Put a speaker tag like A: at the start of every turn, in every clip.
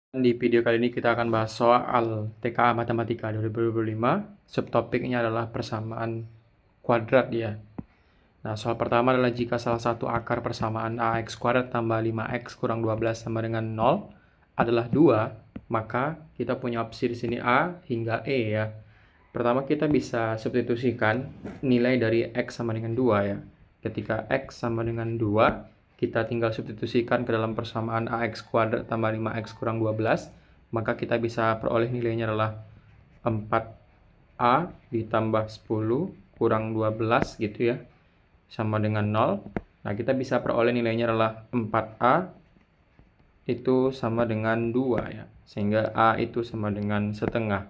A: Di video kali ini kita akan bahas soal TKA Matematika 2025. Subtopiknya adalah persamaan kuadrat ya. Nah, soal pertama adalah jika salah satu akar persamaan AX kuadrat tambah 5X kurang 12 sama dengan 0 adalah 2, maka kita punya opsi di sini A hingga E ya. Pertama kita bisa substitusikan nilai dari X sama dengan 2 ya. Ketika X sama dengan 2, kita tinggal substitusikan ke dalam persamaan AX kuadrat tambah 5X kurang 12, maka kita bisa peroleh nilainya adalah 4A ditambah 10 kurang 12 gitu ya, sama dengan 0. Nah, kita bisa peroleh nilainya adalah 4A itu sama dengan 2 ya, sehingga A itu sama dengan setengah.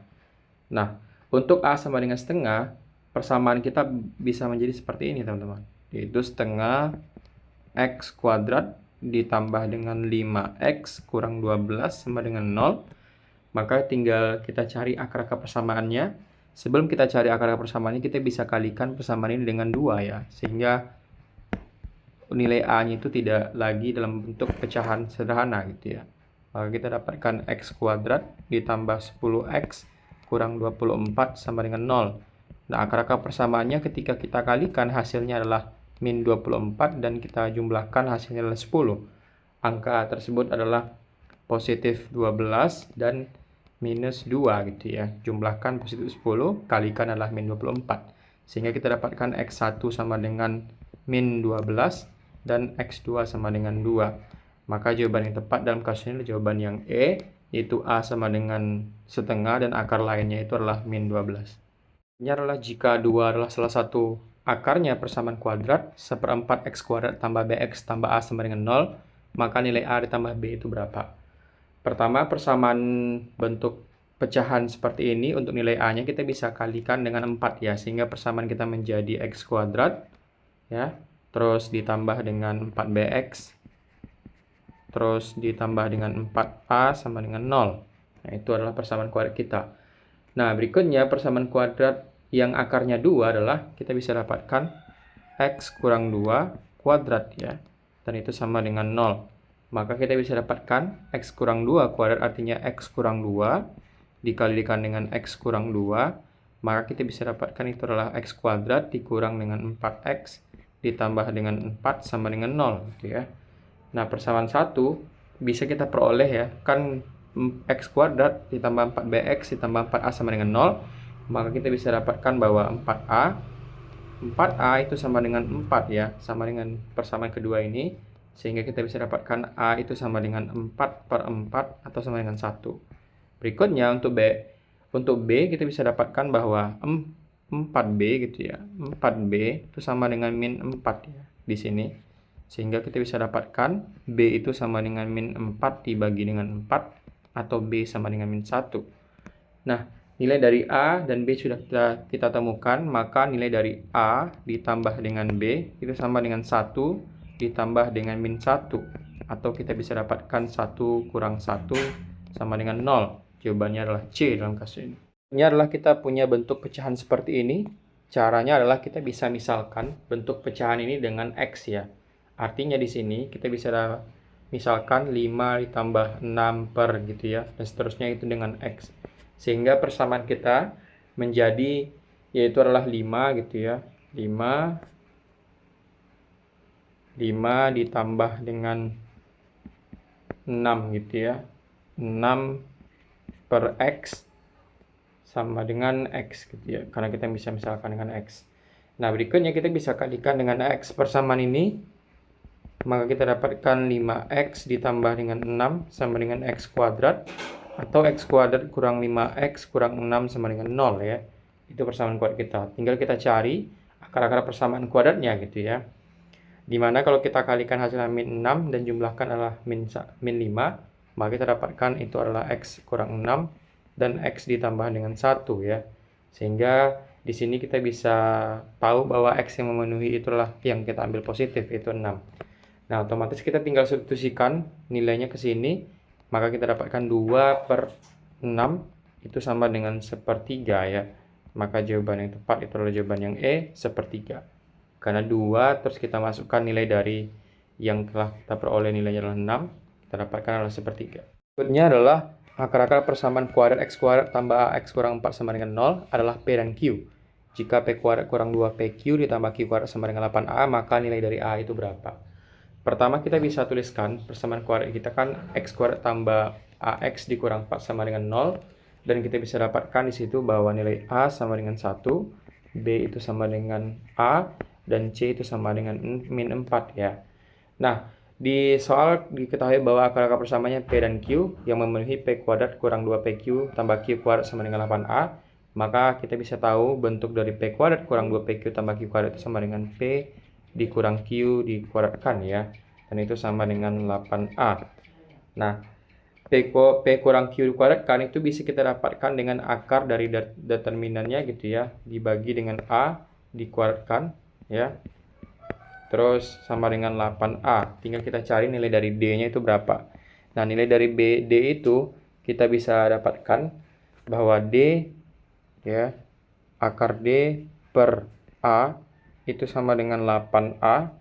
A: Nah, untuk A sama dengan setengah, persamaan kita bisa menjadi seperti ini teman-teman, yaitu setengah X kuadrat ditambah dengan 5X kurang 12 sama dengan 0. Maka tinggal kita cari akar-akar persamaannya. Sebelum kita cari akar-akar persamaannya, kita bisa kalikan persamaan ini dengan 2 ya, sehingga nilai A-nya itu tidak lagi dalam bentuk pecahan sederhana gitu ya. Maka kita dapatkan X kuadrat ditambah 10X kurang 24 sama dengan 0. Nah, akar-akar persamaannya ketika kita kalikan hasilnya adalah min 24 dan kita jumlahkan hasilnya adalah 10. Angka tersebut adalah positif 12 dan minus 2 gitu ya. Jumlahkan positif 10, kalikan adalah min 24. Sehingga kita dapatkan X1 sama dengan min 12 dan X2 sama dengan 2. Maka jawaban yang tepat dalam kasus ini adalah jawaban yang E, yaitu A sama dengan setengah dan akar lainnya itu adalah min 12. Ini adalah jika 2 adalah salah satu akarnya persamaan kuadrat, 1/4 X kuadrat tambah BX tambah A sama dengan 0, maka nilai A ditambah B itu berapa? Pertama, persamaan bentuk pecahan seperti ini, untuk nilai A-nya kita bisa kalikan dengan 4 ya, sehingga persamaan kita menjadi X kuadrat ya, terus ditambah dengan 4BX, terus ditambah dengan 4A sama dengan 0. Nah, itu adalah persamaan kuadrat kita. Nah, berikutnya persamaan kuadrat yang akarnya 2 adalah kita bisa dapatkan X kurang 2 kuadrat ya, dan itu sama dengan 0. Maka kita bisa dapatkan X kurang 2 kuadrat artinya X kurang 2 dikalikan dengan X kurang 2, maka kita bisa dapatkan itu adalah X kuadrat dikurang dengan 4X ditambah dengan 4 sama dengan 0 gitu ya. Nah, persamaan 1 bisa kita peroleh ya, kan X kuadrat ditambah 4BX ditambah 4A sama dengan 0, maka kita bisa dapatkan bahwa 4A itu sama dengan 4 ya, sama dengan persamaan kedua ini, sehingga kita bisa dapatkan A itu sama dengan 4/4 atau sama dengan 1. Berikutnya untuk B kita bisa dapatkan bahwa 4B gitu ya, 4B itu sama dengan min 4 ya di sini. Sehingga kita bisa dapatkan B itu sama dengan min 4 dibagi dengan 4 atau B sama dengan min 1. Nah, nilai dari A dan B sudah kita temukan, maka nilai dari A ditambah dengan B itu sama dengan 1 ditambah dengan min 1. Atau kita bisa dapatkan 1 kurang 1 sama dengan 0. Jawabannya adalah C dalam kasus ini. Ini adalah kita punya bentuk pecahan seperti ini. Caranya adalah kita bisa misalkan bentuk pecahan ini dengan X ya. Artinya di sini kita bisa misalkan 5 ditambah 6 per gitu ya, dan seterusnya itu dengan X. Sehingga persamaan kita menjadi yaitu adalah 5 gitu ya. 5 ditambah dengan 6 gitu ya. 6 per X sama dengan X gitu ya, karena kita bisa misalkan dengan X. Nah, berikutnya kita bisa kalikan dengan X persamaan ini, maka kita dapatkan 5X ditambah dengan 6 sama dengan X kuadrat, atau X kuadrat kurang 5X kurang 6 sama dengan 0 ya. Itu persamaan kuadrat kita. Tinggal kita cari akar-akar persamaan kuadratnya gitu ya. Dimana kalau kita kalikan hasilnya min 6 dan jumlahkan adalah min 5, maka kita dapatkan itu adalah X kurang 6 dan X ditambah dengan 1 ya. Sehingga di sini kita bisa tahu bahwa X yang memenuhi itulah yang kita ambil positif, itu 6. Nah, otomatis kita tinggal substitusikan nilainya ke sini, maka kita dapatkan 2/6 itu sama dengan 1/3 ya. Maka jawaban yang tepat itu adalah jawaban yang E, 1/3. Karena 2 terus kita masukkan nilai dari yang telah kita peroleh nilainya adalah 6, kita dapatkan adalah 1/3. Berikutnya adalah akar-akar persamaan kuadrat x kuadrat tambah ax kurang 4 sama dengan 0 adalah P dan Q. Jika P kuadrat kurang 2PQ ditambah Q kuadrat sama dengan 8A, maka nilai dari A itu berapa? Pertama kita bisa tuliskan persamaan kuadrat kita kan x kuadrat tambah ax dikurang 4 sama dengan 0. Dan kita bisa dapatkan di situ bahwa nilai A sama dengan 1, B itu sama dengan A, dan C itu sama dengan min 4 ya. Nah, di soal diketahui bahwa akar-akar persamanya P dan Q yang memenuhi P kuadrat kurang 2PQ tambah Q kuadrat sama dengan 8A, maka kita bisa tahu bentuk dari P kuadrat kurang 2PQ tambah Q kuadrat itu sama dengan P dikurang Q dikuadratkan ya. Dan itu sama dengan 8A. Nah, P kurang Q dikuadratkan itu bisa kita dapatkan dengan akar dari determinannya gitu ya, dibagi dengan A dikuadratkan ya. Terus sama dengan 8A. Tinggal kita cari nilai dari D-nya itu berapa. Nah, nilai dari D itu kita bisa dapatkan bahwa D ya, akar D per A itu sama dengan 8A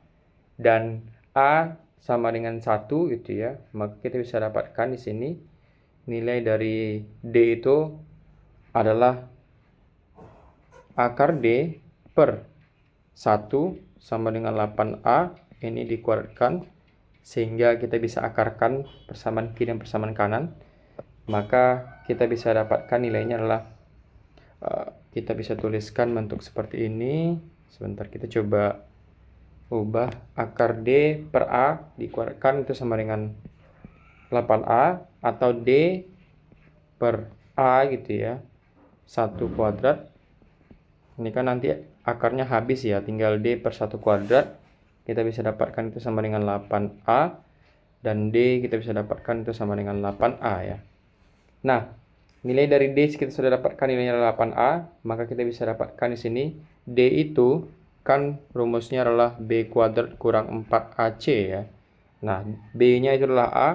A: dan A sama dengan 1 gitu ya. Maka kita bisa dapatkan di sini nilai dari D itu adalah akar D per 1 sama dengan 8A, ini dikuadratkan sehingga kita bisa akarkan persamaan kiri dan persamaan kanan. Maka kita bisa dapatkan nilainya adalah kita bisa tuliskan bentuk seperti ini. Sebentar, kita coba ubah akar D per A dikuadratkan itu sama dengan 8A, atau D per A gitu ya, 1 kuadrat. Ini kan nanti akarnya habis ya, tinggal D per 1 kuadrat. Kita bisa dapatkan itu sama dengan 8A. Dan D kita bisa dapatkan itu sama dengan 8A ya. Nah, nilai dari D kita sudah dapatkan nilainya 8A. Maka kita bisa dapatkan di sini D itu kan rumusnya adalah B kuadrat kurang 4AC ya. Nah, B-nya itu adalah A.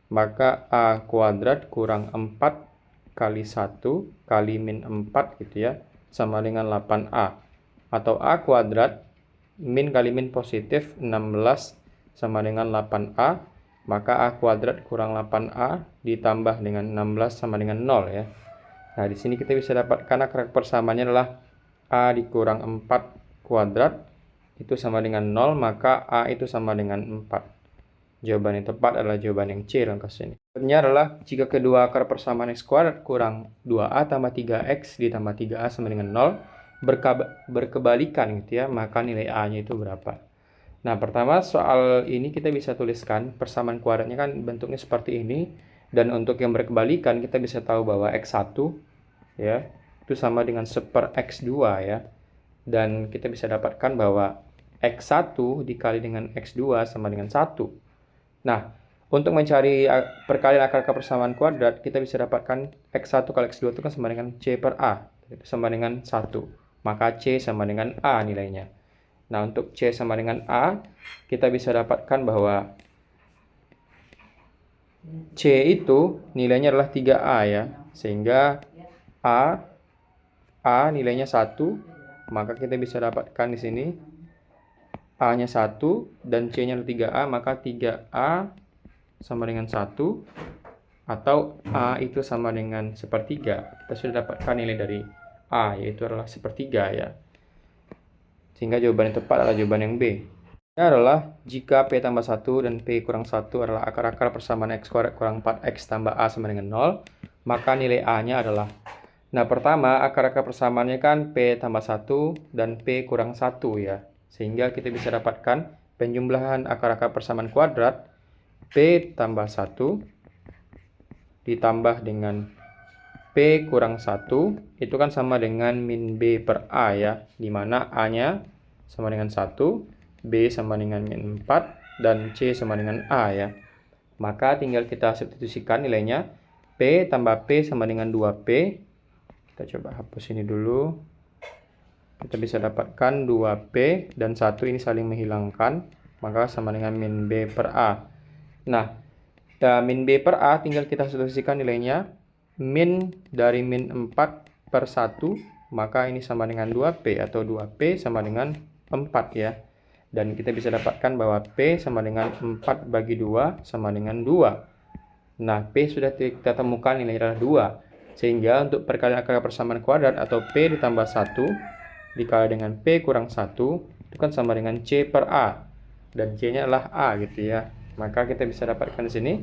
A: Maka A kuadrat kurang 4 kali 1 kali min 4 gitu ya, sama dengan 8A. Atau A kuadrat min kali min positif 16 sama dengan 8A. Maka A kuadrat kurang 8A ditambah dengan 16 sama dengan 0 ya. Nah, di sini kita bisa dapatkan akar persamaannya adalah A dikurang 4 kuadrat itu sama dengan 0, maka A itu sama dengan 4. Jawaban yang tepat adalah jawaban yang C dalam kasus ini. Berikutnya adalah jika kedua akar persamaan x kuadrat kurang 2A tambah 3x ditambah 3A sama dengan 0 berkebalikan gitu ya, maka nilai A-nya itu berapa? Nah, pertama soal ini kita bisa tuliskan persamaan kuadratnya kan bentuknya seperti ini, dan untuk yang berkebalikan kita bisa tahu bahwa x1 ya itu sama dengan 1 per x2 ya. Dan kita bisa dapatkan bahwa x1 dikali dengan x2 sama dengan 1. Nah, untuk mencari perkalian akar persamaan kuadrat, kita bisa dapatkan x1 kali x2 itu kan sama dengan c per a, itu sama dengan 1. Maka c sama dengan a nilainya. Nah, untuk c sama dengan a, kita bisa dapatkan bahwa c itu nilainya adalah 3a ya. Sehingga a nilainya 1, maka kita bisa dapatkan di sini A-nya 1 dan C-nya 3A, maka 3A sama dengan 1, atau A itu sama dengan sepertiga. Kita sudah dapatkan nilai dari A, yaitu adalah sepertiga ya. Sehingga jawaban yang tepat adalah jawaban yang B. Ini adalah jika P tambah 1 dan P kurang 1 adalah akar-akar persamaan x kuadrat kurang 4x tambah A sama dengan 0, maka nilai A-nya adalah. Nah, pertama akar-akar persamaannya kan P tambah 1 dan P kurang 1 ya. Sehingga kita bisa dapatkan penjumlahan akar-akar persamaan kuadrat P tambah 1 ditambah dengan P kurang 1 itu kan sama dengan min B per A ya, dimana A-nya sama dengan 1, B sama dengan min 4, dan C sama dengan A ya. Maka tinggal kita substitusikan nilainya. P tambah P sama dengan 2P. Kita coba hapus ini dulu. Kita bisa dapatkan 2P dan 1 ini saling menghilangkan, maka sama dengan min B per A. Nah, min B per A tinggal kita substitusikan nilainya. Min dari min 4 per 1, maka ini sama dengan 2P, atau 2P sama dengan 4 ya. Dan kita bisa dapatkan bahwa P sama dengan 4 bagi 2 sama dengan 2. Nah, P sudah kita temukan nilainya adalah 2. Sehingga untuk perkalian akar persamaan kuadrat atau P ditambah 1 dikali dengan P kurang 1 itu kan sama dengan C per A. Dan C-nya adalah A gitu ya. Maka kita bisa dapatkan di sini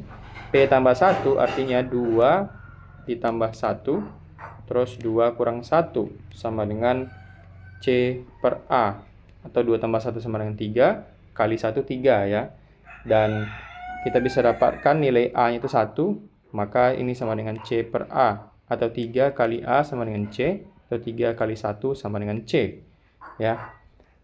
A: P tambah 1 artinya 2 ditambah 1 terus 2 kurang 1 sama dengan C per A. Atau 2 tambah 1 sama dengan 3 kali 1 3 ya. Dan kita bisa dapatkan nilai A-nya itu 1, maka ini sama dengan C per A. Atau 3 kali A sama dengan C, atau 3 kali 1 sama dengan C. Ya.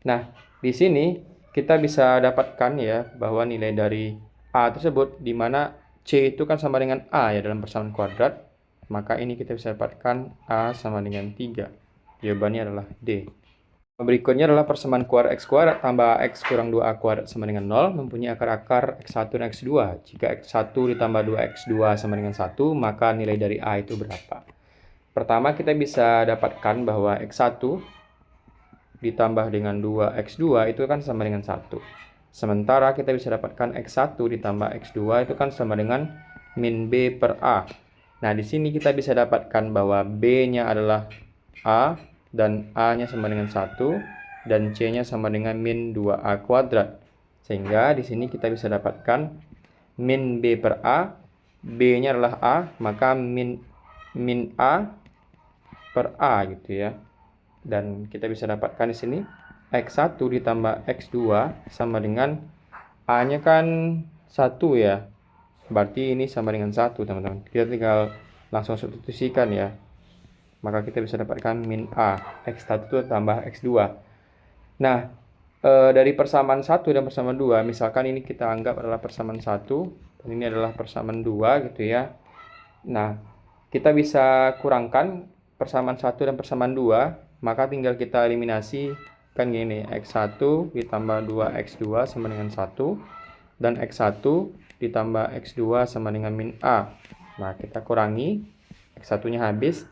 A: Nah, di sini kita bisa dapatkan ya bahwa nilai dari A tersebut, di mana C itu kan sama dengan A ya dalam persamaan kuadrat, maka ini kita bisa dapatkan A sama dengan 3. Jawabannya adalah D. Berikutnya adalah persamaan kuadrat X kuadrat tambah X kurang 2A kuadrat sama dengan 0 mempunyai akar-akar X1 dan X2. Jika X1 ditambah 2X2 sama dengan 1, maka nilai dari A itu berapa? Pertama, kita bisa dapatkan bahwa X1 ditambah dengan 2X2 itu kan sama dengan 1. Sementara kita bisa dapatkan X1 ditambah X2 itu kan sama dengan min B per A. Nah, di sini kita bisa dapatkan bahwa B-nya adalah A, dan A-nya sama dengan 1, dan C-nya sama dengan min 2A kuadrat. Sehingga di sini kita bisa dapatkan min B per A, B-nya adalah A, maka min A per A gitu ya. Dan kita bisa dapatkan di sini X1 ditambah X2 sama dengan A-nya kan 1 ya. Berarti ini sama dengan 1, teman-teman. Kita tinggal langsung substitusikan ya. Maka kita bisa dapatkan min A, X1 tambah X2. Nah, dari persamaan 1 dan persamaan 2, misalkan ini kita anggap adalah persamaan 1, dan ini adalah persamaan 2 gitu ya. Nah, kita bisa kurangkan persamaan 1 dan persamaan 2, maka tinggal kita eliminasi, kan gini, X1 ditambah 2X2 sama dengan 1, dan X1 ditambah X2 sama dengan min A. Nah, kita kurangi, X1-nya habis,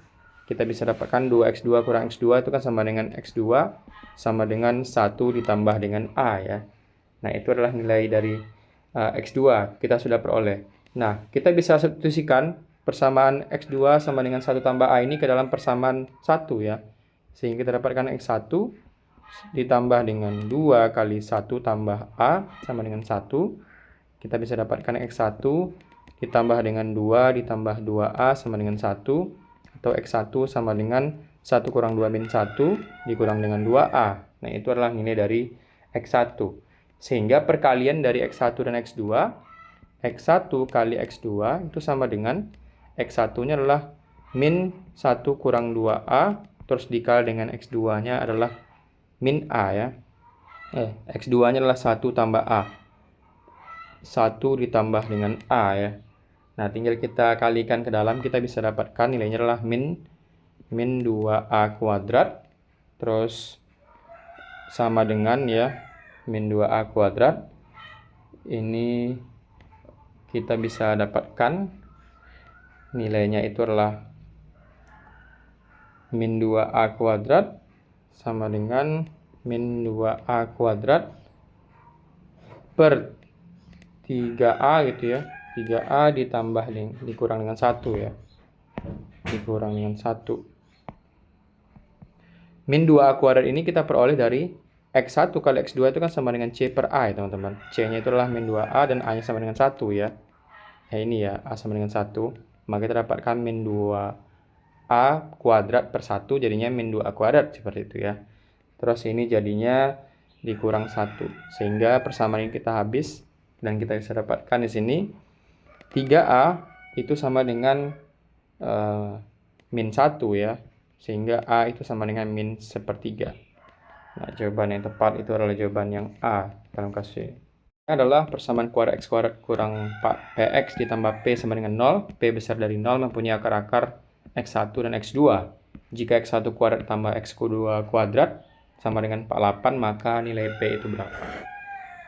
A: kita bisa dapatkan 2X2 kurang X2 itu kan sama dengan X2 sama dengan 1 ditambah dengan A ya. Nah, itu adalah nilai dari X2 kita sudah peroleh. Nah, kita bisa substitusikan persamaan X2 sama dengan 1 tambah A ini ke dalam persamaan 1 ya. Sehingga kita dapatkan X1 ditambah dengan 2 kali 1 tambah A sama dengan 1. Kita bisa dapatkan X1 ditambah dengan 2 ditambah 2A sama dengan 1. Atau X1 sama dengan 1 kurang 2 min 1 dikurang dengan 2A. Nah, itu adalah nilai dari X1. Sehingga perkalian dari X1 dan X2, X1 kali X2 itu sama dengan X1-nya adalah min 1 kurang 2A, terus dikali dengan X2-nya adalah min A ya. X2-nya adalah 1 tambah A. 1 ditambah dengan A ya. Nah, tinggal kita kalikan ke dalam, kita bisa dapatkan nilainya adalah min 2A kuadrat, terus sama dengan ya, min 2A kuadrat. Ini kita bisa dapatkan nilainya itu adalah min 2A kuadrat sama dengan min 2A kuadrat per 3A gitu ya. 3A ditambah dikurang dengan 1 ya. Dikurang dengan 1. Min 2A kuadrat ini kita peroleh dari X1 kali X2 itu kan sama dengan C per A ya teman-teman. C-nya itu adalah min 2A dan A-nya sama dengan 1 ya. Ini ya, A sama dengan 1. Maka kita dapatkan min 2A kuadrat per 1 jadinya min 2A kuadrat seperti itu ya. Terus ini jadinya dikurang 1. Sehingga persamaan ini kita habis dan kita bisa dapatkan di sini 3A itu sama dengan min 1 ya. Sehingga A itu sama dengan min 1/3. Nah, jawaban yang tepat itu adalah jawaban yang A dalam kasus ini. Ini adalah persamaan kuadrat X kuadrat kurang 4PX ditambah P sama dengan 0. P besar dari 0 mempunyai akar-akar X1 dan X2. Jika X1 kuadrat tambah X2 kuadrat sama dengan 48, maka nilai P itu berapa?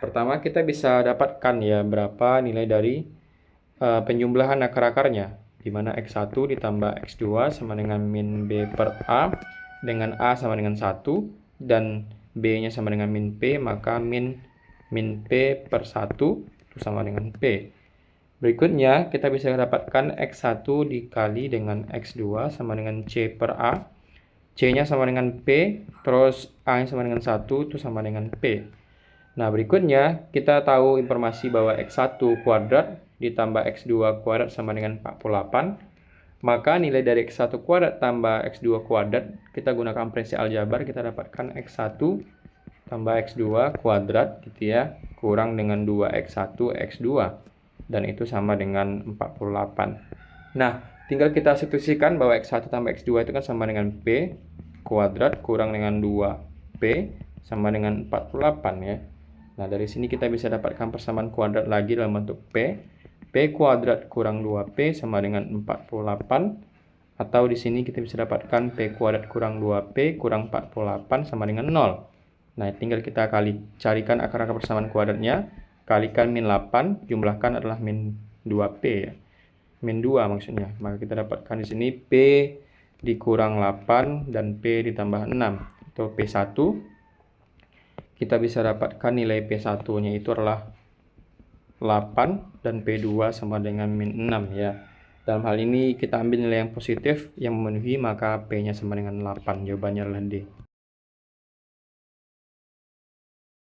A: Pertama, kita bisa dapatkan ya berapa nilai dari penjumlahan akar-akarnya, di mana X1 ditambah X2 sama dengan min B per A, dengan A sama dengan 1, dan B-nya sama dengan min P, maka min P per 1 itu sama dengan P. Berikutnya, kita bisa dapatkan X1 dikali dengan X2 sama dengan C per A. C-nya sama dengan P, terus A-nya sama dengan 1, itu sama dengan P. Nah, berikutnya kita tahu informasi bahwa X1 kuadrat ditambah X2 kuadrat sama dengan 48. Maka nilai dari X1 kuadrat tambah X2 kuadrat, kita gunakan prinsip aljabar, kita dapatkan X1 tambah X2 kuadrat gitu ya, kurang dengan 2X1 X2. Dan itu sama dengan 48. Nah, tinggal kita substitusikan bahwa X1 tambah X2 itu kan sama dengan P kuadrat kurang dengan 2P sama dengan 48 ya. Nah, dari sini kita bisa dapatkan persamaan kuadrat lagi dalam bentuk P. P kuadrat kurang 2P sama dengan 48. Atau di sini kita bisa dapatkan P kuadrat kurang 2P kurang 48 sama dengan 0. Nah, tinggal kita carikan akar-akar persamaan kuadratnya. Kalikan min 8, jumlahkan adalah min 2P ya. Min 2 maksudnya. Maka kita dapatkan di sini P dikurang 8 dan P ditambah 6. Atau P1. Kita bisa dapatkan nilai P1-nya itu adalah 8 dan P2 sama dengan min 6 ya. Dalam hal ini kita ambil nilai yang positif yang memenuhi, maka P-nya sama dengan 8. Jawabannya adalah D.